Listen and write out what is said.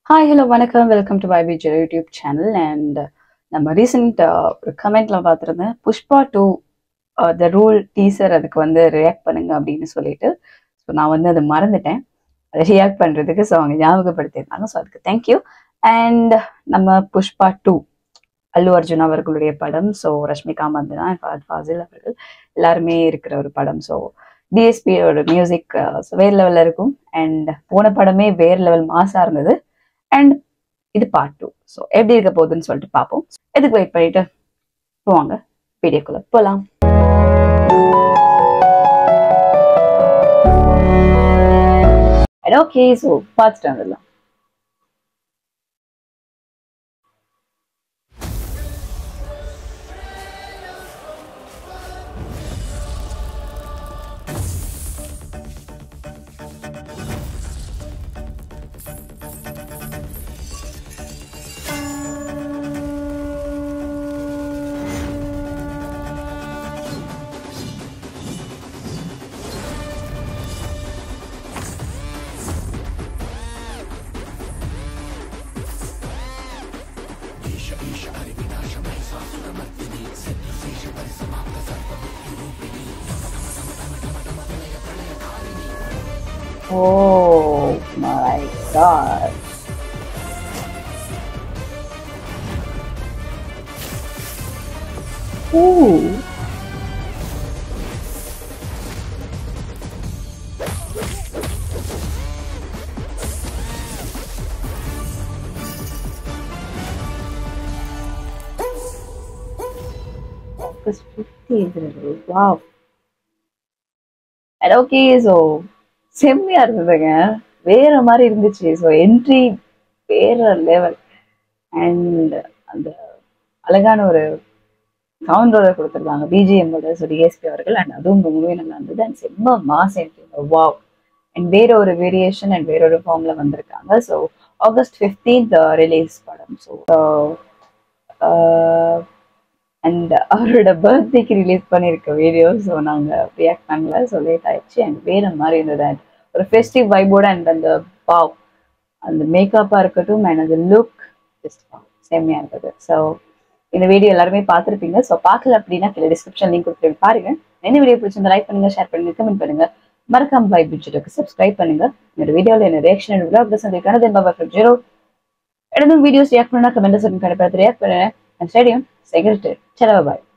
Hi, hello, வணக்கம். Welcome to YBJ YouTube channel. And நம்ம recent ஒரு கமெண்ட்ல பார்த்துருந்தேன், புஷ்பா 2 த ரூல் டீசர் அதுக்கு வந்து ரியாக்ட் பண்ணுங்க அப்படின்னு சொல்லிட்டு. ஸோ நான் வந்து அதை மறந்துட்டேன், அதை ரியாக்ட் பண்ணுறதுக்கு. ஸோ அவங்க ஞாபகப்படுத்தியிருந்தாங்க. ஸோ அதுக்கு தேங்க்யூ. அண்ட் நம்ம புஷ்பா 2 அல்லு அர்ஜுன் அவர்களுடைய படம். ஸோ ரஷ்மிகா மந்தனா, ஃபஹத் ஃபாசில் அவர்கள் எல்லாருமே இருக்கிற ஒரு படம். ஸோ டிஎஸ்பியோட மியூசிக் வேறு லெவலில் இருக்கும். அண்ட் போன படமே வேறு லெவல் மாசாக இருந்தது. அண்ட் இது பார்ட் 2. ஸோ எப்படி இருக்க போகுதுன்னு சொல்லிட்டு பார்ப்போம். எதுக்கு வெயிட் பண்ணிட்டு போவாங்க, வீடியோக்குள்ள போகலாம். ஓகே, ஸோ பார்த்துட்டு வந்துடலாம். Oh my god. Ooh. August 15th. Wow. And okay, so செம்மையா இருந்ததுங்க, வேற மாதிரி இருந்துச்சு. ஸோ என்ட்ரி வேற லெவல். அண்ட் அந்த அழகான ஒரு சவுண்டோட கொடுத்துருக்காங்க, பிஜிஎம்மோட. ஸோ டிஎஸ்பி அவர்கள். அண்ட் அதுவும் ரொம்பவே நல்லா இருந்தது. அண்ட் செம்ம மாஸ் என்ட்ரி. வாவ். அண்ட் வேற ஒரு வேரியேஷன் அண்ட் வேற ஒரு ஃபார்ம்ல வந்திருக்காங்க. ஸோ August 15th ரிலீஸ் படம். ஸோ அண்ட் அவரோட பர்த்டேக்கு ரிலீஸ் பண்ணியிருக்க வீடியோ. ஸோ நாங்கள் ரியாக்ட் பண்ணல, ஸோ லேட் ஆயிடுச்சு. அண்ட் வேற மாதிரி இருந்தது. அண்ட் ஒரு ஃபெஸ்டிவ் வைபோட. அண்ட் அந்த பாவ், அந்த மேக்கப்பாக இருக்கட்டும், அண்ட் அந்த லுக் ஜஸ்ட் செம்மையாக இருந்தது. ஸோ இந்த வீடியோ எல்லாருமே பார்த்துருப்பீங்க. ஸோ பார்க்கல அப்படின்னா கீழே டிஸ்கிரிப்ஷன் லிங்க் கொடுத்து பாருங்க. என்ன வீடியோ பிடிச்சிருந்தா லைக் பண்ணுங்க, ஷேர் பண்ணுங்க, கமெண்ட் பண்ணுங்க. மறக்காம YBJக்கு சப்ஸ்கிரைப் பண்ணுங்க. இந்த வீடியோவில் என்ன ரியாக்ஷன் சந்திக்கான ஜீரோ இடதும் வீடியோஸ் ரியாக்ட் பண்ணா கமெண்ட் ரியாக்ட் பண்ணுறேன். Stadium secretary. Bye.